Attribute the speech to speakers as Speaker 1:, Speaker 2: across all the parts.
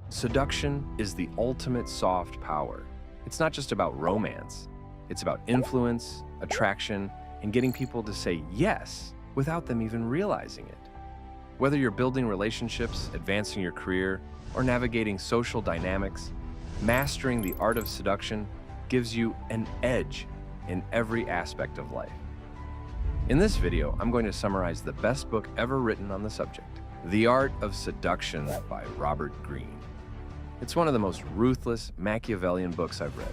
Speaker 1: Seduction is the ultimate soft power. It's not just about romance. It's about influence, attraction, and getting people to say yes without them even realizing it. Whether you're building relationships, advancing your career, or navigating social dynamics, mastering the art of seduction gives you an edge in every aspect of life. In this video, I'm going to summarize the best book ever written on the subject, The Art of Seduction by Robert Greene. It's one of the most ruthless, Machiavellian books I've read.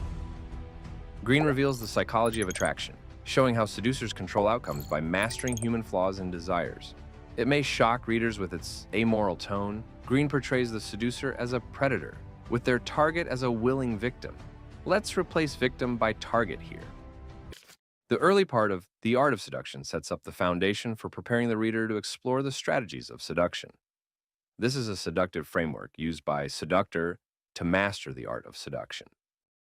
Speaker 1: Greene reveals the psychology of attraction, showing how seducers control outcomes by mastering human flaws and desires. It may shock readers with its amoral tone. Greene portrays the seducer as a predator, with their target as a willing victim. Let's replace victim by target here. The early part of The Art of Seduction sets up the foundation for preparing the reader to explore the strategies of seduction. This is a seductive framework used by seductor to master the art of seduction.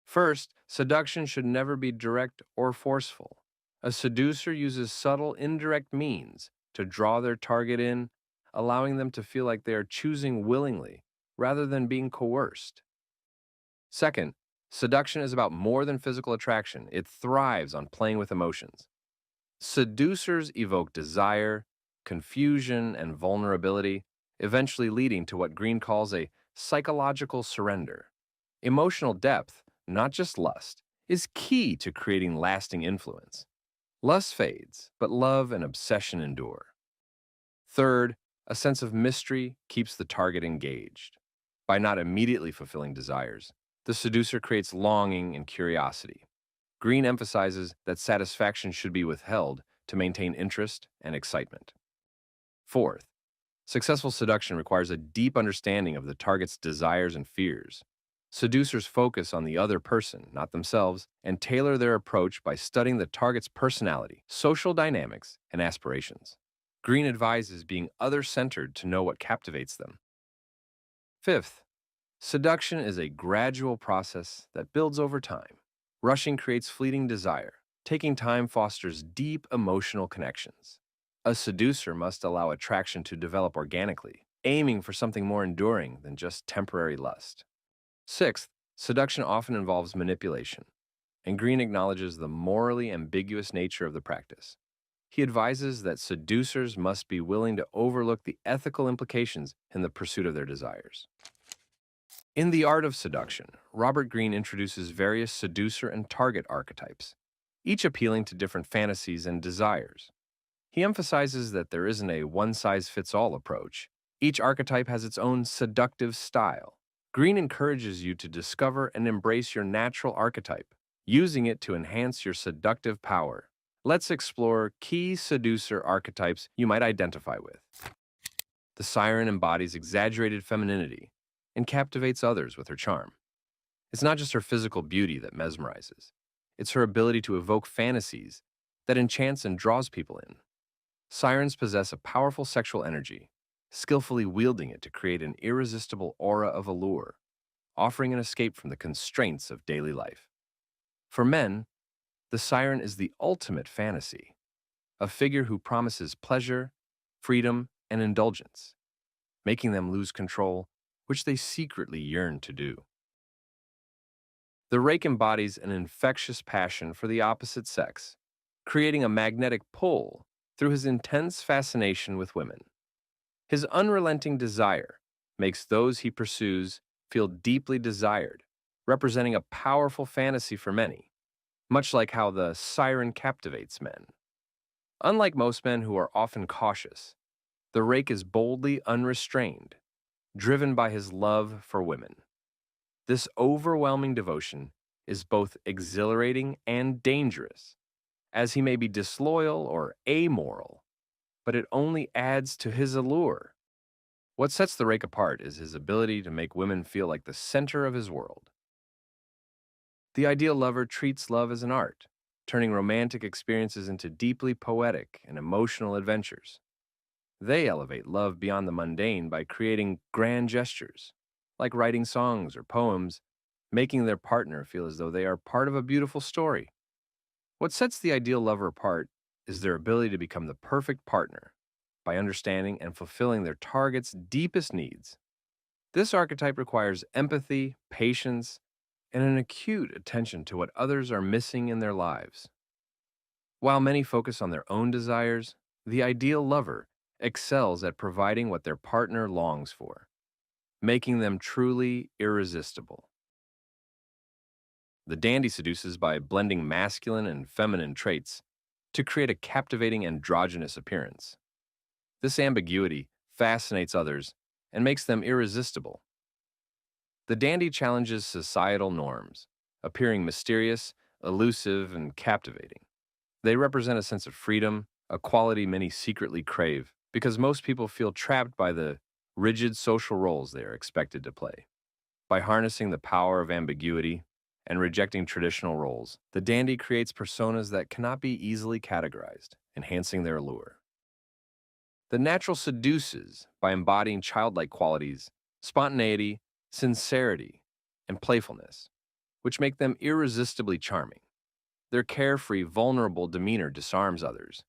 Speaker 1: First, seduction should never be direct or forceful. A seducer uses subtle, indirect means to draw their target in, allowing them to feel like they are choosing willingly rather than being coerced. Second, seduction is about more than physical attraction. It thrives on playing with emotions. Seducers evoke desire, confusion, and vulnerability, eventually leading to what Greene calls a psychological surrender. Emotional depth, not just lust, is key to creating lasting influence. Lust fades, but love and obsession endure. Third, a sense of mystery keeps the target engaged. By not immediately fulfilling desires, the seducer creates longing and curiosity. Greene emphasizes that satisfaction should be withheld to maintain interest and excitement. Fourth, successful seduction requires a deep understanding of the target's desires and fears. Seducers focus on the other person, not themselves, and tailor their approach by studying the target's personality, social dynamics, and aspirations. Greene advises being other-centered to know what captivates them. Fifth, seduction is a gradual process that builds over time. Rushing creates fleeting desire. Taking time fosters deep emotional connections. A seducer must allow attraction to develop organically, aiming for something more enduring than just temporary lust. Sixth, seduction often involves manipulation, and Greene acknowledges the morally ambiguous nature of the practice. He advises that seducers must be willing to overlook the ethical implications in the pursuit of their desires. In The Art of Seduction, Robert Greene introduces various seducer and target archetypes, each appealing to different fantasies and desires. He emphasizes that there isn't a one-size-fits-all approach. Each archetype has its own seductive style. Greene encourages you to discover and embrace your natural archetype, using it to enhance your seductive power. Let's explore key seducer archetypes you might identify with. The Siren embodies exaggerated femininity and captivates others with her charm. It's not just her physical beauty that mesmerizes. It's her ability to evoke fantasies that enchants and draws people in. Sirens possess a powerful sexual energy, skillfully wielding it to create an irresistible aura of allure, offering an escape from the constraints of daily life. For men, the siren is the ultimate fantasy, a figure who promises pleasure, freedom, and indulgence, making them lose control, which they secretly yearn to do. The Rake embodies an infectious passion for the opposite sex, creating a magnetic pull through his intense fascination with women. His unrelenting desire makes those he pursues feel deeply desired, representing a powerful fantasy for many, much like how the siren captivates men. Unlike most men who are often cautious, the Rake is boldly unrestrained, driven by his love for women. This overwhelming devotion is both exhilarating and dangerous, as he may be disloyal or amoral, but it only adds to his allure. What sets the Rake apart is his ability to make women feel like the center of his world. The ideal lover treats love as an art, turning romantic experiences into deeply poetic and emotional adventures. They elevate love beyond the mundane by creating grand gestures, like writing songs or poems, making their partner feel as though they are part of a beautiful story. What sets the ideal lover apart is their ability to become the perfect partner by understanding and fulfilling their target's deepest needs. This archetype requires empathy, patience, and an acute attention to what others are missing in their lives. While many focus on their own desires, the ideal lover excels at providing what their partner longs for, making them truly irresistible. The dandy seduces by blending masculine and feminine traits to create a captivating androgynous appearance. This ambiguity fascinates others and makes them irresistible. The dandy challenges societal norms, appearing mysterious, elusive, and captivating. They represent a sense of freedom, a quality many secretly crave, because most people feel trapped by the rigid social roles they are expected to play. By harnessing the power of ambiguity and rejecting traditional roles, the dandy creates personas that cannot be easily categorized, enhancing their allure. The natural seduces by embodying childlike qualities, spontaneity, sincerity, and playfulness, which make them irresistibly charming. Their carefree, vulnerable demeanor disarms others,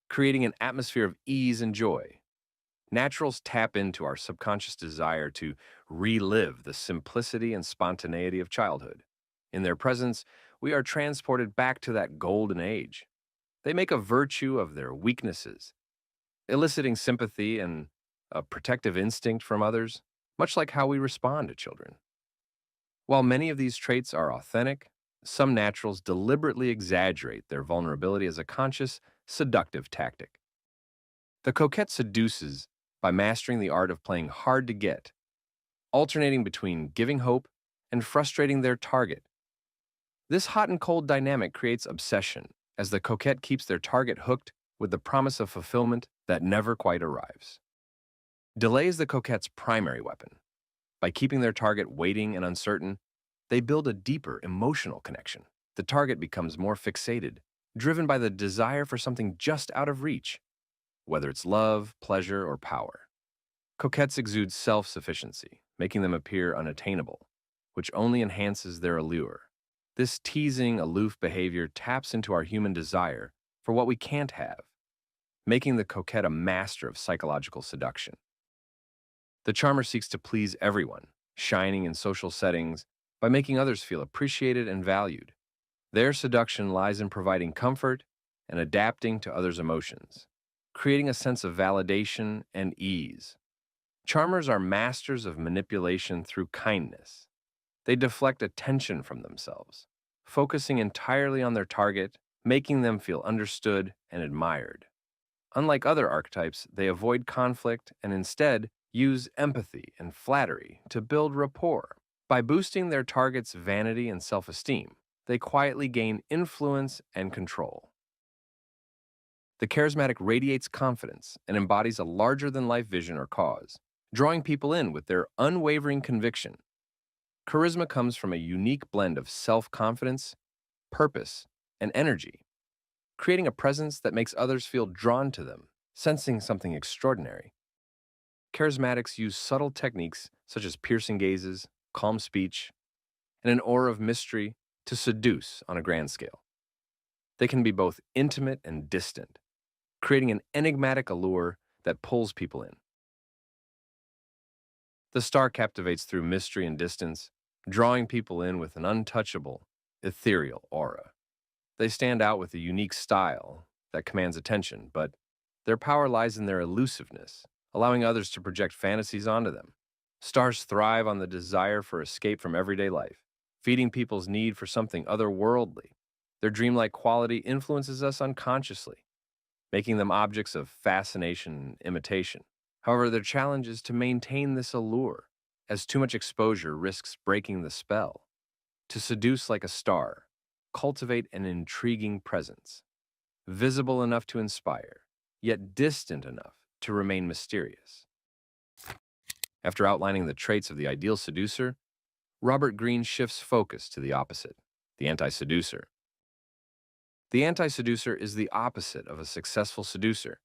Speaker 1: creating an atmosphere of ease and joy. Naturals tap into our subconscious desire to relive the simplicity and spontaneity of childhood. In their presence, we are transported back to that golden age. They make a virtue of their weaknesses, eliciting sympathy and a protective instinct from others, much like how we respond to children. While many of these traits are authentic, some naturals deliberately exaggerate their vulnerability as a conscious, seductive tactic. The coquette seduces by mastering the art of playing hard to get, alternating between giving hope and frustrating their target. This hot and cold dynamic creates obsession, as the coquette keeps their target hooked with the promise of fulfillment that never quite arrives. Delay is the coquette's primary weapon. By keeping their target waiting and uncertain, they build a deeper emotional connection. The target becomes more fixated, driven by the desire for something just out of reach, whether it's love, pleasure, or power. Coquettes exude self-sufficiency, making them appear unattainable, which only enhances their allure. This teasing, aloof behavior taps into our human desire for what we can't have, making the coquette a master of psychological seduction. The charmer seeks to please everyone, shining in social settings by making others feel appreciated and valued. Their seduction lies in providing comfort and adapting to others' emotions, creating a sense of validation and ease. Charmers are masters of manipulation through kindness. They deflect attention from themselves, focusing entirely on their target, making them feel understood and admired. Unlike other archetypes, they avoid conflict and instead use empathy and flattery to build rapport. By boosting their target's vanity and self-esteem, they quietly gain influence and control. The charismatic radiates confidence and embodies a larger-than-life vision or cause, drawing people in with their unwavering conviction. Charisma comes from a unique blend of self-confidence, purpose, and energy, creating a presence that makes others feel drawn to them, sensing something extraordinary. Charismatics use subtle techniques such as piercing gazes, calm speech, and an aura of mystery to seduce on a grand scale. They can be both intimate and distant, creating an enigmatic allure that pulls people in. The star captivates through mystery and distance, drawing people in with an untouchable, ethereal aura. They stand out with a unique style that commands attention, but their power lies in their elusiveness, allowing others to project fantasies onto them. Stars thrive on the desire for escape from everyday life, feeding people's need for something otherworldly. Their dreamlike quality influences us unconsciously, making them objects of fascination and imitation. However, their challenge is to maintain this allure, as too much exposure risks breaking the spell. To seduce like a star, cultivate an intriguing presence, visible enough to inspire, yet distant enough to remain mysterious. After outlining the traits of the ideal seducer, Robert Greene shifts focus to the opposite, the anti-seducer. The anti-seducer is the opposite of a successful seducer,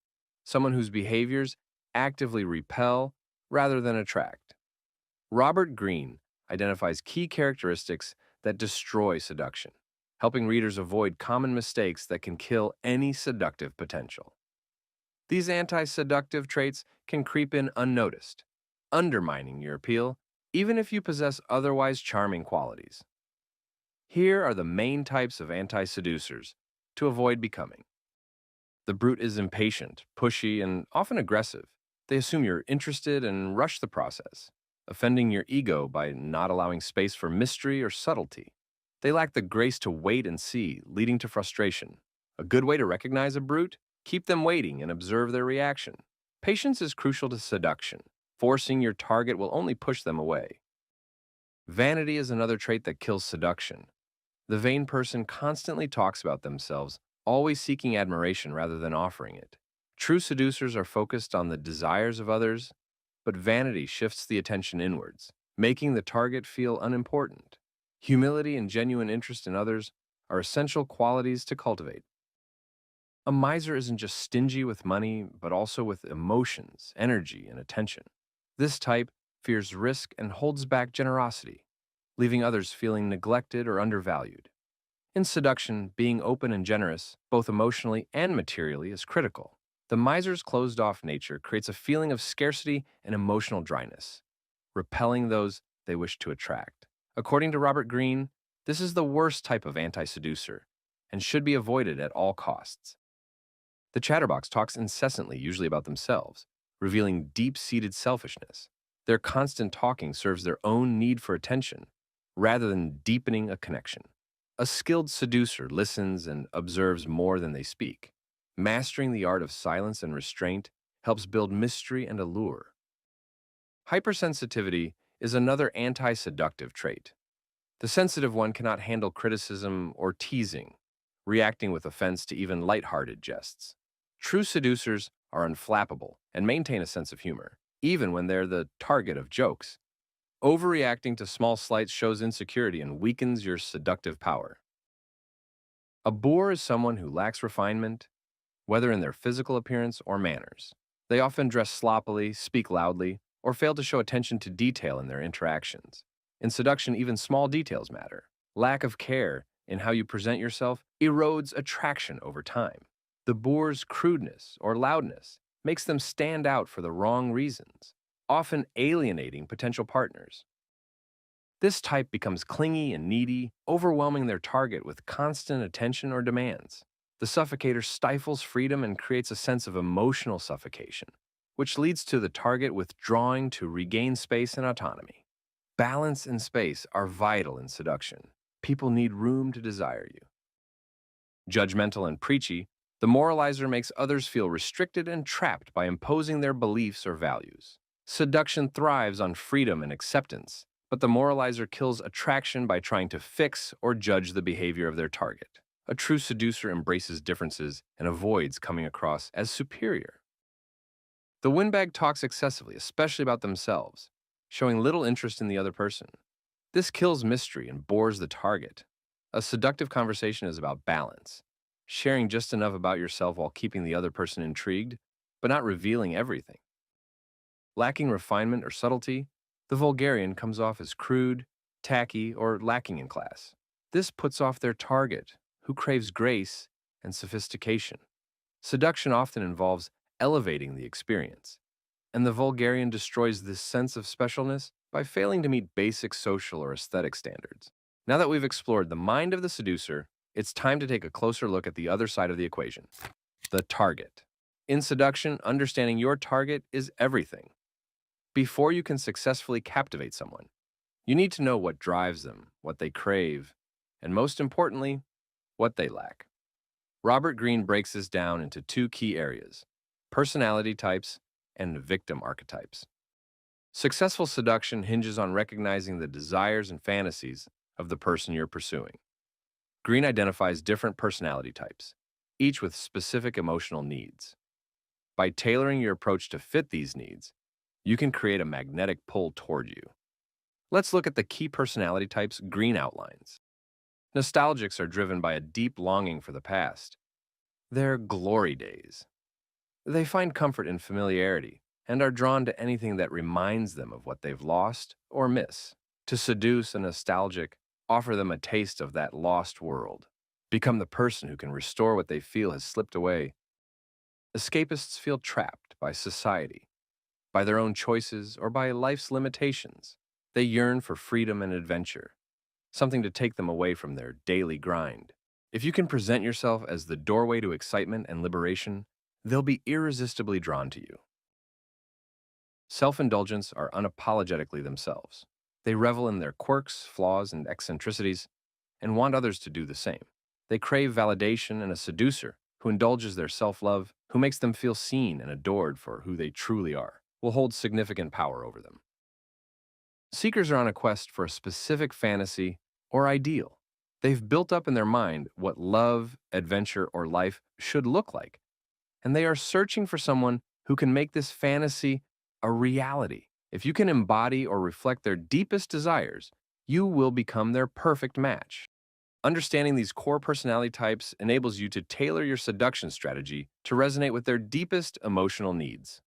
Speaker 1: someone whose behaviors actively repel rather than attract. Robert Greene identifies key characteristics that destroy seduction, helping readers avoid common mistakes that can kill any seductive potential. These anti-seductive traits can creep in unnoticed, undermining your appeal even if you possess otherwise charming qualities. Here are the main types of anti-seducers to avoid becoming. The brute is impatient, pushy, and often aggressive. They assume you're interested and rush the process, offending your ego by not allowing space for mystery or subtlety. They lack the grace to wait and see, leading to frustration. A good way to recognize a brute? Keep them waiting and observe their reaction. Patience is crucial to seduction. Forcing your target will only push them away. Vanity is another trait that kills seduction. The vain person constantly talks about themselves, always seeking admiration rather than offering it. True seducers are focused on the desires of others, but vanity shifts the attention inwards, making the target feel unimportant. Humility and genuine interest in others are essential qualities to cultivate. A miser isn't just stingy with money, but also with emotions, energy, and attention. This type fears risk and holds back generosity, leaving others feeling neglected or undervalued. In seduction, being open and generous, both emotionally and materially, is critical. The miser's closed-off nature creates a feeling of scarcity and emotional dryness, repelling those they wish to attract. According to Robert Greene, this is the worst type of anti-seducer and should be avoided at all costs. The chatterbox talks incessantly, usually about themselves, revealing deep-seated selfishness. Their constant talking serves their own need for attention, rather than deepening a connection. A skilled seducer listens and observes more than they speak. Mastering the art of silence and restraint helps build mystery and allure. Hypersensitivity is another anti-seductive trait. The sensitive one cannot handle criticism or teasing, reacting with offense to even lighthearted jests. True seducers are unflappable and maintain a sense of humor, even when they're the target of jokes. Overreacting to small slights shows insecurity and weakens your seductive power. A boor is someone who lacks refinement, whether in their physical appearance or manners. They often dress sloppily, speak loudly, or fail to show attention to detail in their interactions. In seduction, even small details matter. Lack of care in how you present yourself erodes attraction over time. The boor's crudeness or loudness makes them stand out for the wrong reasons, often alienating potential partners. This type becomes clingy and needy, overwhelming their target with constant attention or demands. The suffocator stifles freedom and creates a sense of emotional suffocation, which leads to the target withdrawing to regain space and autonomy. Balance and space are vital in seduction. People need room to desire you. Judgmental and preachy, the moralizer makes others feel restricted and trapped by imposing their beliefs or values. Seduction thrives on freedom and acceptance, but the moralizer kills attraction by trying to fix or judge the behavior of their target. A true seducer embraces differences and avoids coming across as superior. The windbag talks excessively, especially about themselves, showing little interest in the other person. This kills mystery and bores the target. A seductive conversation is about balance, sharing just enough about yourself while keeping the other person intrigued, but not revealing everything. Lacking refinement or subtlety, the vulgarian comes off as crude, tacky, or lacking in class. This puts off their target, who craves grace and sophistication. Seduction often involves elevating the experience, and the vulgarian destroys this sense of specialness by failing to meet basic social or aesthetic standards. Now that we've explored the mind of the seducer, it's time to take a closer look at the other side of the equation, the target. In seduction, understanding your target is everything. Before you can successfully captivate someone, you need to know what drives them, what they crave, and most importantly, what they lack. Robert Greene breaks this down into two key areas: personality types and victim archetypes. Successful seduction hinges on recognizing the desires and fantasies of the person you're pursuing. Greene identifies different personality types, each with specific emotional needs. By tailoring your approach to fit these needs, you can create a magnetic pull toward you. Let's look at the key personality types Greene outlines. Nostalgics are driven by a deep longing for the past. They're glory days. They find comfort in familiarity and are drawn to anything that reminds them of what they've lost or miss. To seduce a nostalgic, offer them a taste of that lost world. Become the person who can restore what they feel has slipped away. Escapists feel trapped by society, by their own choices, or by life's limitations. They yearn for freedom and adventure, something to take them away from their daily grind. If you can present yourself as the doorway to excitement and liberation, they'll be irresistibly drawn to you. Self-indulgence are unapologetically themselves. They revel in their quirks, flaws, and eccentricities, and want others to do the same. They crave validation and a seducer who indulges their self-love, who makes them feel seen and adored for who they truly are, will hold significant power over them. Seekers are on a quest for a specific fantasy or ideal. They've built up in their mind what love, adventure, or life should look like, and they are searching for someone who can make this fantasy a reality. If you can embody or reflect their deepest desires, you will become their perfect match. Understanding these core personality types enables you to tailor your seduction strategy to resonate with their deepest emotional needs.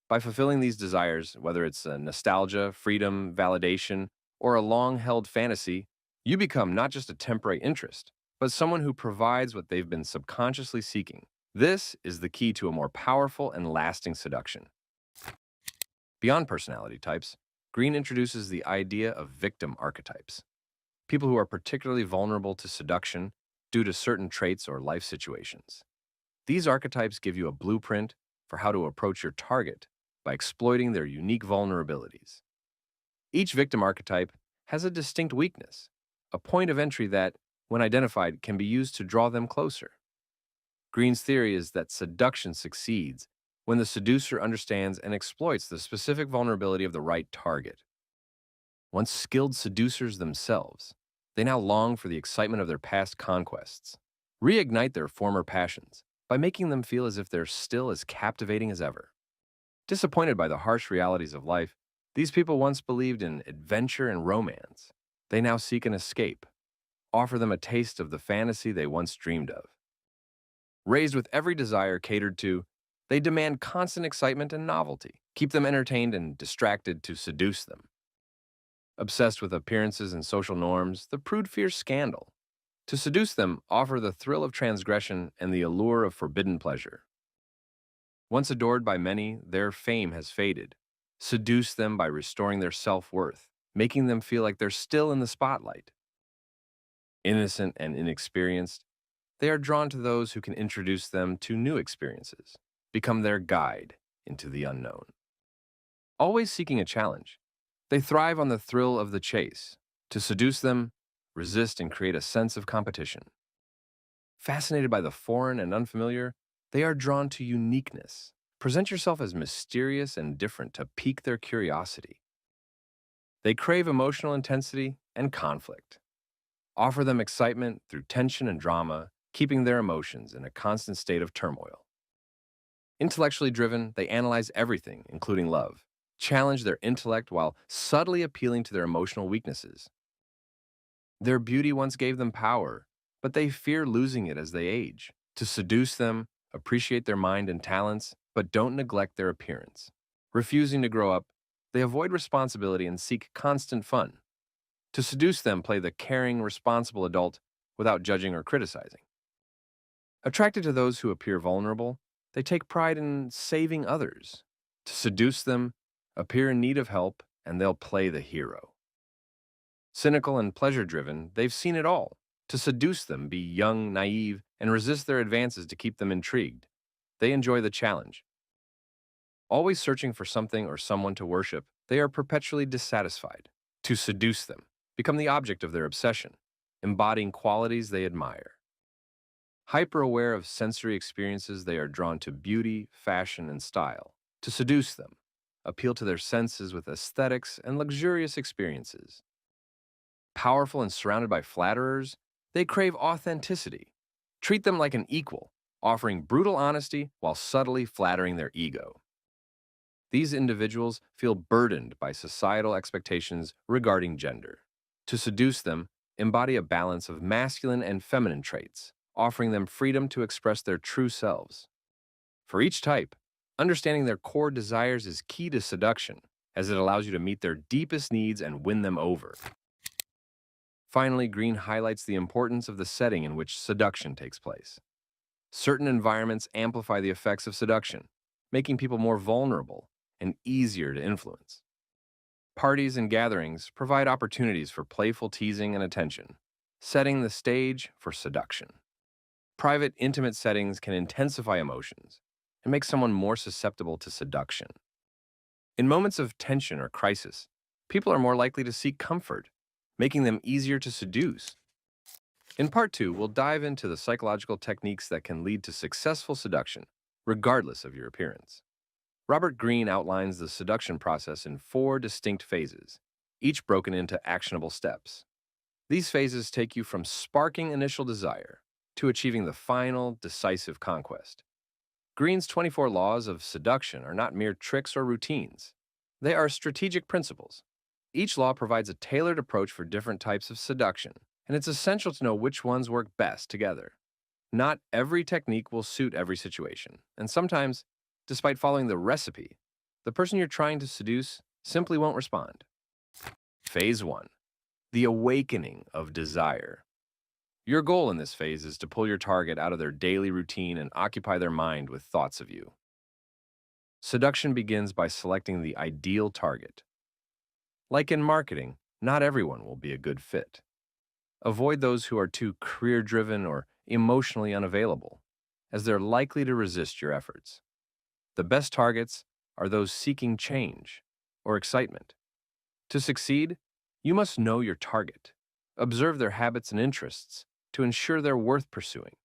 Speaker 1: By fulfilling these desires, whether it's a nostalgia, freedom, validation, or a long-held fantasy, you become not just a temporary interest, but someone who provides what they've been subconsciously seeking. This is the key to a more powerful and lasting seduction. Beyond personality types, Greene introduces the idea of victim archetypes, people who are particularly vulnerable to seduction due to certain traits or life situations. These archetypes give you a blueprint for how to approach your target by exploiting their unique vulnerabilities. Each victim archetype has a distinct weakness, a point of entry that, when identified, can be used to draw them closer. Greene's theory is that seduction succeeds when the seducer understands and exploits the specific vulnerability of the right target. Once skilled seducers themselves, they now long for the excitement of their past conquests, reignite their former passions by making them feel as if they're still as captivating as ever. Disappointed by the harsh realities of life, these people once believed in adventure and romance. They now seek an escape, offer them a taste of the fantasy they once dreamed of. Raised with every desire catered to, they demand constant excitement and novelty, keep them entertained and distracted to seduce them. Obsessed with appearances and social norms, the prude fears scandal. To seduce them, offer the thrill of transgression and the allure of forbidden pleasure. Once adored by many, their fame has faded. Seduce them by restoring their self-worth, making them feel like they're still in the spotlight. Innocent and inexperienced, they are drawn to those who can introduce them to new experiences, become their guide into the unknown. Always seeking a challenge, they thrive on the thrill of the chase. To seduce them, resist and create a sense of competition. Fascinated by the foreign and unfamiliar, they are drawn to uniqueness. Present yourself as mysterious and different to pique their curiosity. They crave emotional intensity and conflict. Offer them excitement through tension and drama, keeping their emotions in a constant state of turmoil. Intellectually driven, they analyze everything, including love, challenge their intellect while subtly appealing to their emotional weaknesses. Their beauty once gave them power, but they fear losing it as they age. To seduce them, appreciate their mind and talents, but don't neglect their appearance. Refusing to grow up, they avoid responsibility and seek constant fun. To seduce them, play the caring, responsible adult without judging or criticizing. Attracted to those who appear vulnerable, they take pride in saving others. To seduce them, appear in need of help, and they'll play the hero. Cynical and pleasure-driven, they've seen it all. To seduce them, be young, naive, and resist their advances to keep them intrigued. They enjoy the challenge. Always searching for something or someone to worship, they are perpetually dissatisfied. To seduce them, become the object of their obsession, embodying qualities they admire. Hyper-aware of sensory experiences, they are drawn to beauty, fashion, and style. To seduce them, appeal to their senses with aesthetics and luxurious experiences. Powerful and surrounded by flatterers, they crave authenticity. Treat them like an equal, offering brutal honesty while subtly flattering their ego. These individuals feel burdened by societal expectations regarding gender. To seduce them, embody a balance of masculine and feminine traits, offering them freedom to express their true selves. For each type, understanding their core desires is key to seduction, as it allows you to meet their deepest needs and win them over. Finally, Greene highlights the importance of the setting in which seduction takes place. Certain environments amplify the effects of seduction, making people more vulnerable and easier to influence. Parties and gatherings provide opportunities for playful teasing and attention, setting the stage for seduction. Private, intimate settings can intensify emotions and make someone more susceptible to seduction. In moments of tension or crisis, people are more likely to seek comfort, making them easier to seduce. In part 2, we'll dive into the psychological techniques that can lead to successful seduction, regardless of your appearance. Robert Greene outlines the seduction process in 4 distinct phases, each broken into actionable steps. These phases take you from sparking initial desire to achieving the final, decisive conquest. Greene's 24 laws of seduction are not mere tricks or routines. They are strategic principles. Each law provides a tailored approach for different types of seduction, and it's essential to know which ones work best together. Not every technique will suit every situation, and sometimes, despite following the recipe, the person you're trying to seduce simply won't respond. Phase 1. The awakening of desire. Your goal in this phase is to pull your target out of their daily routine and occupy their mind with thoughts of you. Seduction begins by selecting the ideal target. Like in marketing, not everyone will be a good fit. Avoid those who are too career-driven or emotionally unavailable, as they're likely to resist your efforts. The best targets are those seeking change or excitement. To succeed, you must know your target, observe their habits and interests to ensure they're worth pursuing.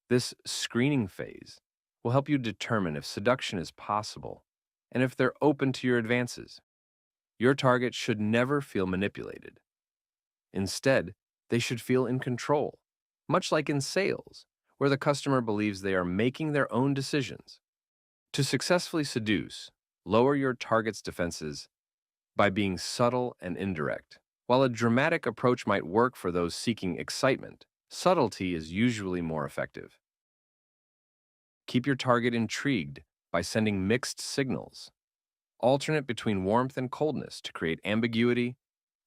Speaker 1: This screening phase will help you determine if seduction is possible and if they're open to your advances. Your target should never feel manipulated. Instead, they should feel in control, much like in sales, where the customer believes they are making their own decisions. To successfully seduce, lower your target's defenses by being subtle and indirect. While a dramatic approach might work for those seeking excitement, subtlety is usually more effective. Keep your target intrigued by sending mixed signals. Alternate between warmth and coldness to create ambiguity,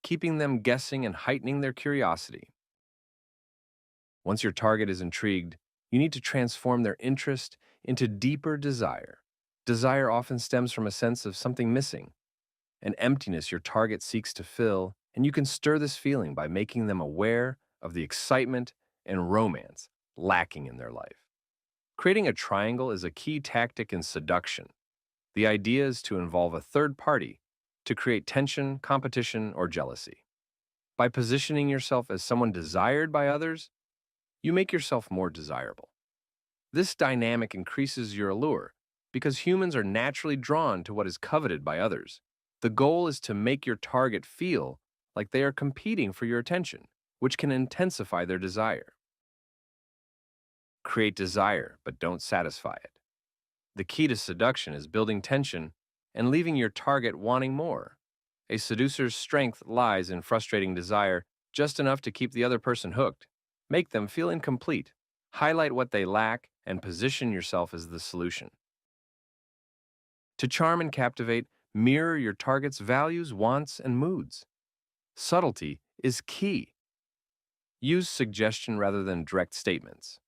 Speaker 1: keeping them guessing and heightening their curiosity. Once your target is intrigued, you need to transform their interest into deeper desire. Desire often stems from a sense of something missing, an emptiness your target seeks to fill, and you can stir this feeling by making them aware of the excitement and romance lacking in their life. Creating a triangle is a key tactic in seduction. The idea is to involve a third party to create tension, competition, or jealousy. By positioning yourself as someone desired by others, you make yourself more desirable. This dynamic increases your allure because humans are naturally drawn to what is coveted by others. The goal is to make your target feel like they are competing for your attention, which can intensify their desire. Create desire, but don't satisfy it. The key to seduction is building tension and leaving your target wanting more. A seducer's strength lies in frustrating desire just enough to keep the other person hooked. Make them feel incomplete. Highlight what they lack and position yourself as the solution. To charm and captivate, mirror your target's values, wants, and moods. Subtlety is key. Use suggestion rather than direct statements.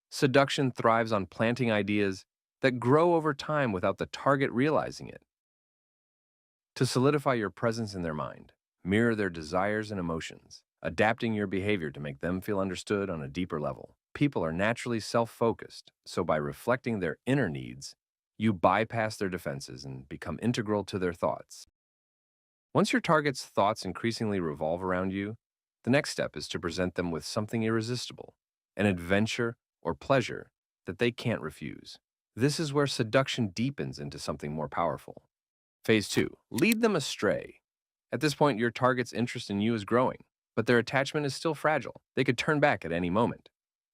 Speaker 1: Seduction thrives on planting ideas that grow over time without the target realizing it. To solidify your presence in their mind, mirror their desires and emotions, adapting your behavior to make them feel understood on a deeper level. People are naturally self-focused, so by reflecting their inner needs, you bypass their defenses and become integral to their thoughts. Once your target's thoughts increasingly revolve around you, the next step is to present them with something irresistible, an adventure or pleasure that they can't refuse. This is where seduction deepens into something more powerful. Phase 2. Lead them astray. At this point, your target's interest in you is growing, but their attachment is still fragile. They could turn back at any moment.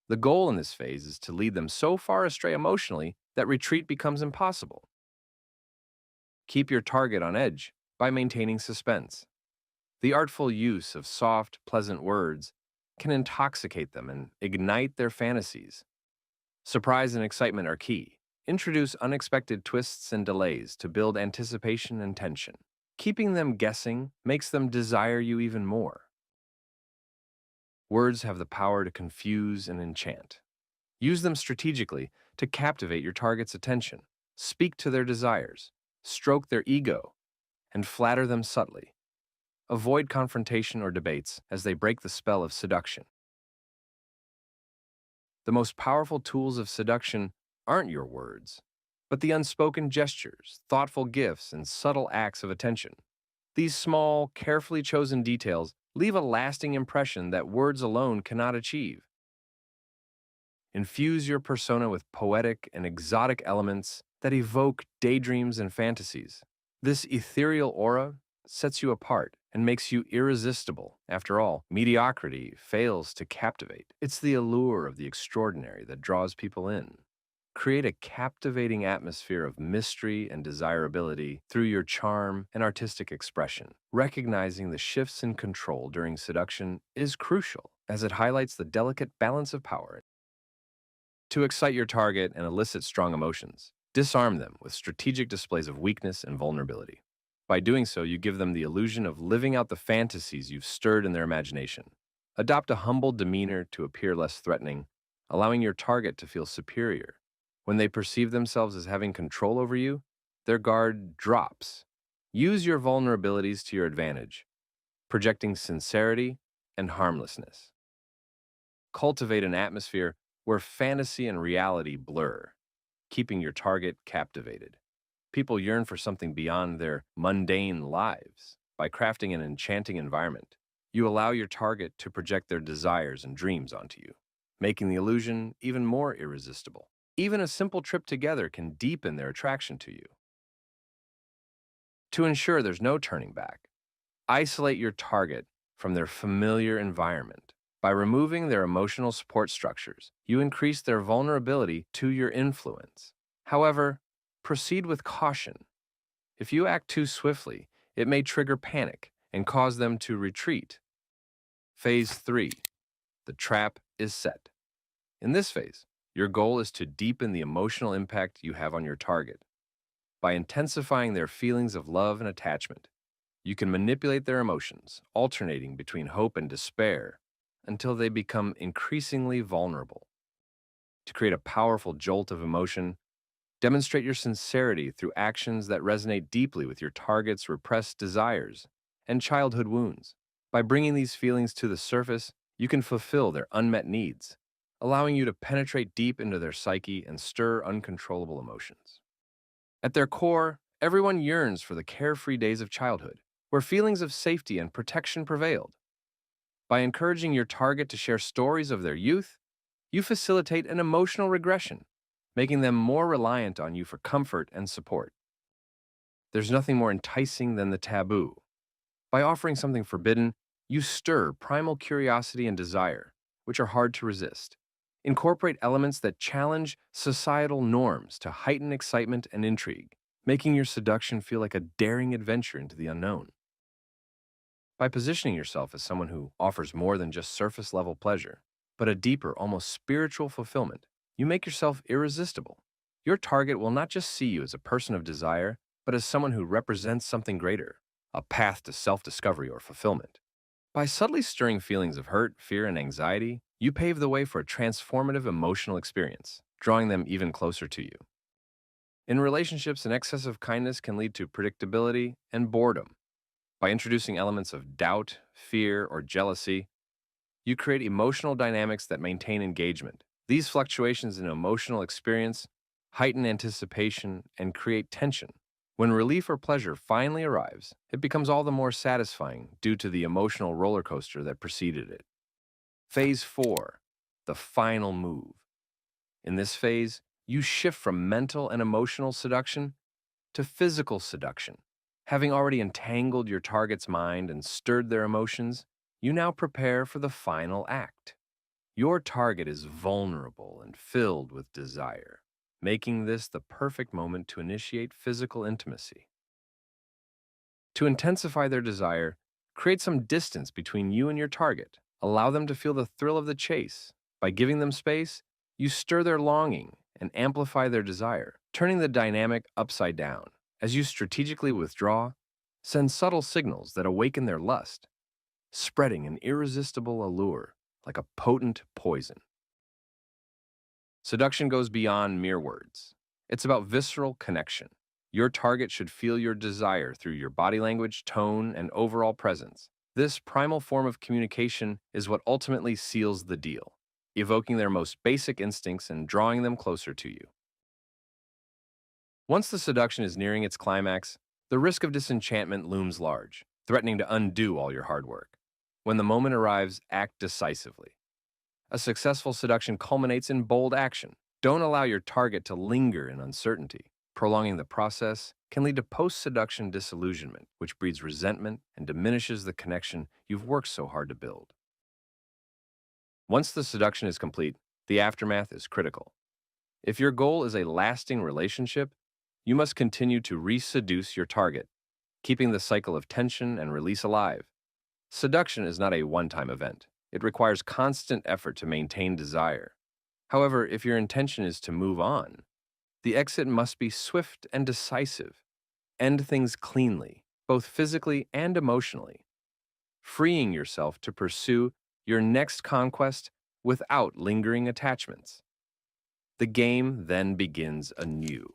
Speaker 1: The goal in this phase is to lead them so far astray emotionally that retreat becomes impossible. Keep your target on edge by maintaining suspense. The artful use of soft, pleasant words can intoxicate them and ignite their fantasies. Surprise and excitement are key. Introduce unexpected twists and delays to build anticipation and tension. Keeping them guessing makes them desire you even more. Words have the power to confuse and enchant. Use them strategically to captivate your target's attention. Speak to their desires, stroke their ego, and flatter them subtly. Avoid confrontation or debates as they break the spell of seduction. The most powerful tools of seduction aren't your words, but the unspoken gestures, thoughtful gifts, and subtle acts of attention. These small, carefully chosen details leave a lasting impression that words alone cannot achieve. Infuse your persona with poetic and exotic elements that evoke daydreams and fantasies. This ethereal aura sets you apart and makes you irresistible. After all, mediocrity fails to captivate. It's the allure of the extraordinary that draws people in. Create a captivating atmosphere of mystery and desirability through your charm and artistic expression. Recognizing the shifts in control during seduction is crucial, as it highlights the delicate balance of power. To excite your target and elicit strong emotions, disarm them with strategic displays of weakness and vulnerability. By doing so, you give them the illusion of living out the fantasies you've stirred in their imagination. Adopt a humble demeanor to appear less threatening, allowing your target to feel superior. When they perceive themselves as having control over you, their guard drops. Use your vulnerabilities to your advantage, projecting sincerity and harmlessness. Cultivate an atmosphere where fantasy and reality blur, keeping your target captivated. People yearn for something beyond their mundane lives. By crafting an enchanting environment, you allow your target to project their desires and dreams onto you, making the illusion even more irresistible. Even a simple trip together can deepen their attraction to you. To ensure there's no turning back, isolate your target from their familiar environment. By removing their emotional support structures, you increase their vulnerability to your influence. However, proceed with caution. If you act too swiftly, it may trigger panic and cause them to retreat. Phase 3. The trap is set. In this phase, your goal is to deepen the emotional impact you have on your target. By intensifying their feelings of love and attachment, you can manipulate their emotions, alternating between hope and despair, until they become increasingly vulnerable. To create a powerful jolt of emotion, demonstrate your sincerity through actions that resonate deeply with your target's repressed desires and childhood wounds. By bringing these feelings to the surface, you can fulfill their unmet needs, allowing you to penetrate deep into their psyche and stir uncontrollable emotions. At their core, everyone yearns for the carefree days of childhood, where feelings of safety and protection prevailed. By encouraging your target to share stories of their youth, you facilitate an emotional regression, making them more reliant on you for comfort and support. There's nothing more enticing than the taboo. By offering something forbidden, you stir primal curiosity and desire, which are hard to resist. Incorporate elements that challenge societal norms to heighten excitement and intrigue, making your seduction feel like a daring adventure into the unknown. By positioning yourself as someone who offers more than just surface-level pleasure, but a deeper, almost spiritual fulfillment, you make yourself irresistible. Your target will not just see you as a person of desire, but as someone who represents something greater, a path to self-discovery or fulfillment. By subtly stirring feelings of hurt, fear, and anxiety, you pave the way for a transformative emotional experience, drawing them even closer to you. In relationships, an excess of kindness can lead to predictability and boredom. By introducing elements of doubt, fear, or jealousy, you create emotional dynamics that maintain engagement. These fluctuations in emotional experience heighten anticipation and create tension. When relief or pleasure finally arrives, it becomes all the more satisfying due to the emotional roller coaster that preceded it. Phase 4. The final move. In this phase, you shift from mental and emotional seduction to physical seduction. Having already entangled your target's mind and stirred their emotions, you now prepare for the final act. Your target is vulnerable and filled with desire, making this the perfect moment to initiate physical intimacy. To intensify their desire, create some distance between you and your target. Allow them to feel the thrill of the chase. By giving them space, you stir their longing and amplify their desire, turning the dynamic upside down. As you strategically withdraw, send subtle signals that awaken their lust, spreading an irresistible allure like a potent poison. Seduction goes beyond mere words. It's about visceral connection. Your target should feel your desire through your body language, tone, and overall presence. This primal form of communication is what ultimately seals the deal, evoking their most basic instincts and drawing them closer to you. Once the seduction is nearing its climax, the risk of disenchantment looms large, threatening to undo all your hard work. When the moment arrives, act decisively. A successful seduction culminates in bold action. Don't allow your target to linger in uncertainty. Prolonging the process can lead to post-seduction disillusionment, which breeds resentment and diminishes the connection you've worked so hard to build. Once the seduction is complete, the aftermath is critical. If your goal is a lasting relationship, you must continue to re-seduce your target, keeping the cycle of tension and release alive. Seduction is not a one-time event. It requires constant effort to maintain desire. However, if your intention is to move on, the exit must be swift and decisive. End things cleanly, both physically and emotionally, freeing yourself to pursue your next conquest without lingering attachments. The game then begins anew.